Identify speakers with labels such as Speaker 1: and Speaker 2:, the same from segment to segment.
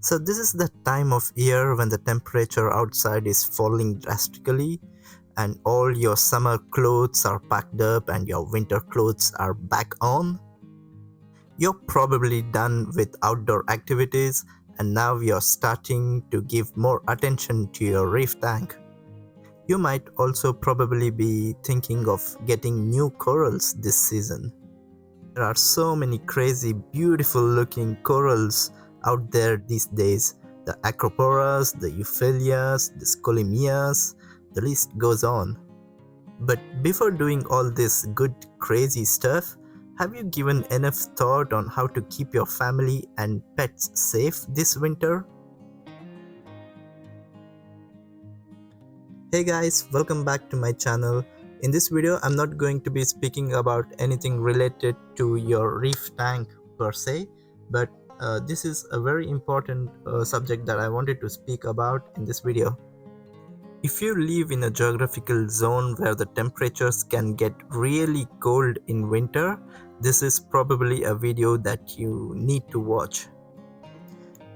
Speaker 1: So this is the time of year when the temperature outside is falling drastically and all your summer clothes are packed up and your winter clothes are back on. You're probably done with outdoor activities and now you're starting to give more attention to your reef tank. You might also probably be thinking of getting new corals this season. There are so many crazy, beautiful looking corals out there these days. The acroporas, the euphyllias, the scolemias, the list goes on. But before doing all this good, crazy stuff, have you given enough thought on how to keep your family and pets safe this winter? Hey guys, welcome back to my channel. In this video, I'm not going to be speaking about anything related to your reef tank per se, but this is a very important subject that I wanted to speak about in this video. If you live in a geographical zone where the temperatures can get really cold in winter, this is probably a video that you need to watch.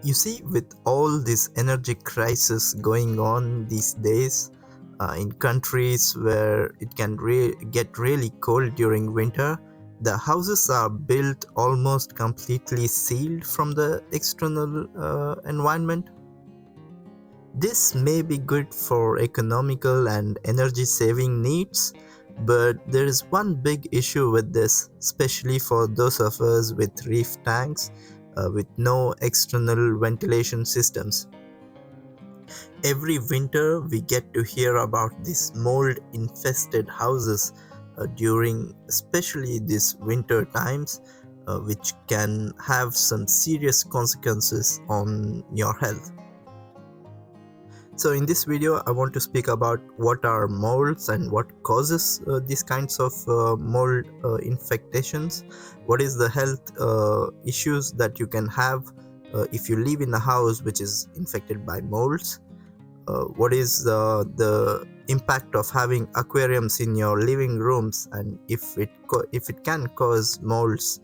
Speaker 1: You see, with all this energy crisis going on these days, in countries where it can get really cold during winter, the houses are built almost completely sealed from the external environment. This may be good for economical and energy saving needs, but there is one big issue with this, especially for those of us with reef tanks with no external ventilation systems. Every winter we get to hear about these mold infested houses during especially these winter times, which can have some serious consequences on your health. So in this video I want to speak about what are molds and what causes these kinds of mold infectations, what is the health issues that you can have if you live in a house which is infected by molds, what is the impact of having aquariums in your living rooms and if it can cause molds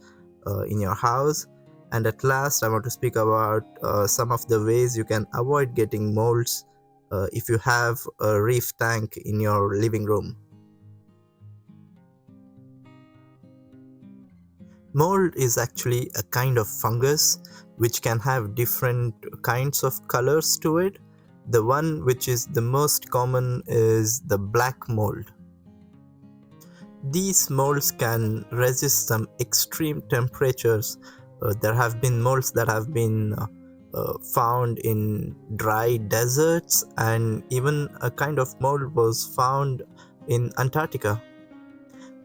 Speaker 1: in your house, and at last I want to speak about some of the ways you can avoid getting molds if you have a reef tank in your living room. Mold is actually a kind of fungus which can have different kinds of colors to it. The one which is the most common is the black mold. These molds can resist some extreme temperatures. There have been molds that have been found in dry deserts, and even a kind of mold was found in Antarctica.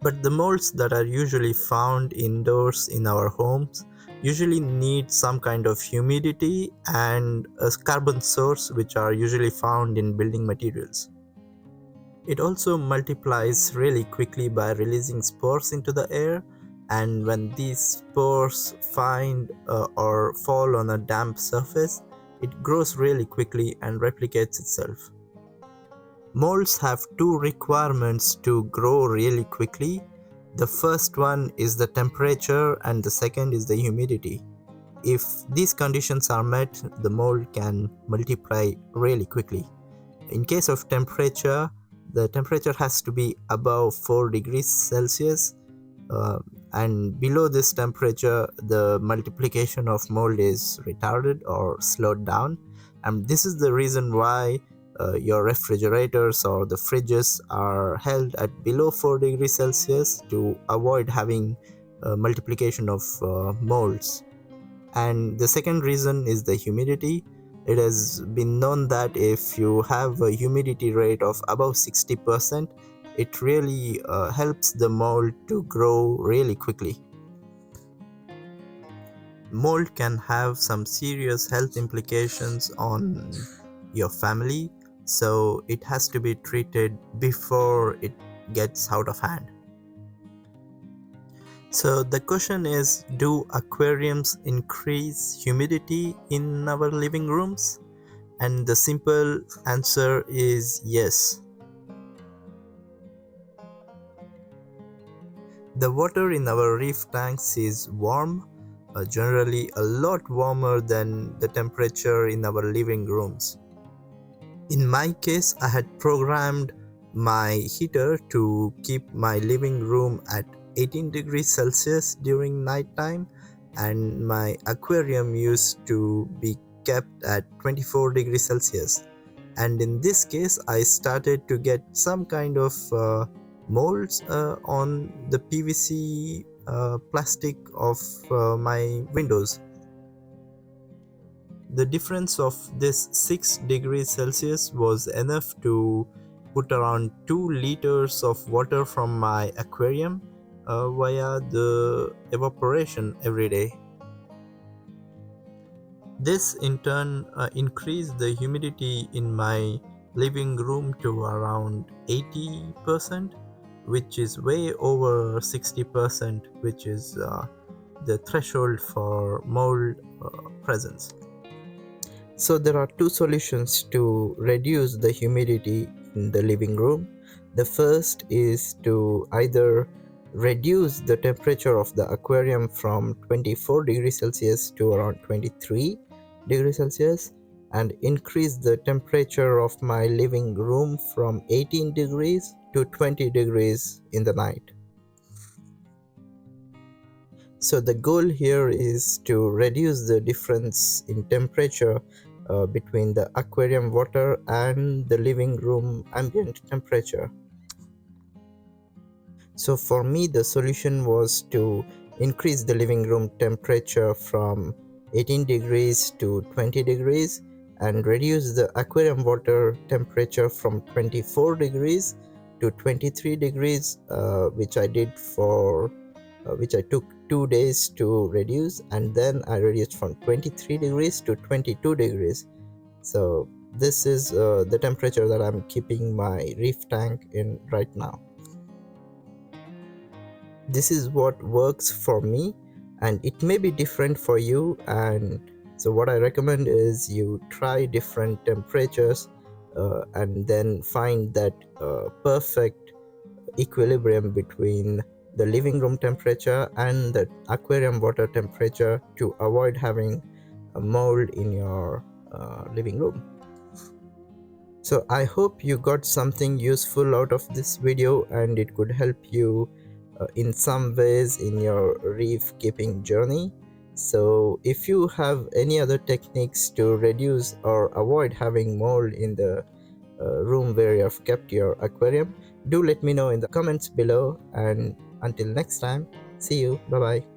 Speaker 1: But the molds that are usually found indoors in our homes usually need some kind of humidity and a carbon source, which are usually found in building materials. It also multiplies really quickly by releasing spores into the air, and when these spores find or fall on a damp surface, it grows really quickly and replicates itself. Molds have two requirements to grow really quickly. The first one is the temperature and the second is the humidity. If these conditions are met, the mold can multiply really quickly. In case of temperature, the temperature has to be above 4 degrees Celsius, and below this temperature the multiplication of mold is retarded or slowed down, and this is the reason why your refrigerators or the fridges are held at below 4 degrees Celsius to avoid having multiplication of molds. And the second reason is the humidity. It has been known that if you have a humidity rate of above 60%, it really helps the mold to grow really quickly. Mold can have some serious health implications on your family, so it has to be treated before it gets out of hand. So the question is, do aquariums increase humidity in our living rooms? And the simple answer is yes. The water in our reef tanks is warm, generally a lot warmer than the temperature in our living rooms. In my case, I had programmed my heater to keep my living room at 18 degrees Celsius during nighttime, and my aquarium used to be kept at 24 degrees Celsius. And in this case, I started to get some kind of molds on the PVC plastic of my windows. The difference of this 6 degrees Celsius was enough to put around 2 liters of water from my aquarium via the evaporation every day. This in turn increased the humidity in my living room to around 80%, which is way over 60%, which is the threshold for mold presence. So there are two solutions to reduce the humidity in the living room. The first is to either reduce the temperature of the aquarium from 24 degrees Celsius to around 23 degrees Celsius and increase the temperature of my living room from 18 degrees to 20 degrees in the night. So the goal here is to reduce the difference in temperature between the aquarium water and the living room ambient temperature. So for me, the solution was to increase the living room temperature from 18 degrees to 20 degrees and reduce the aquarium water temperature from 24 degrees to 23 degrees, which I did for which I took 2 days to reduce, and then I reduced from 23 degrees to 22 degrees. So this is the temperature that I'm keeping my reef tank in right now. This is what works for me, and it may be different for you, and so what I recommend is you try different temperatures and then find that perfect equilibrium between the living room temperature and the aquarium water temperature to avoid having a mold in your living room. So I hope you got something useful out of this video and it could help you in some ways in your reef keeping journey. So if you have any other techniques to reduce or avoid having mold in the room where you have kept your aquarium, do let me know in the comments below, and until next time, see you, bye bye.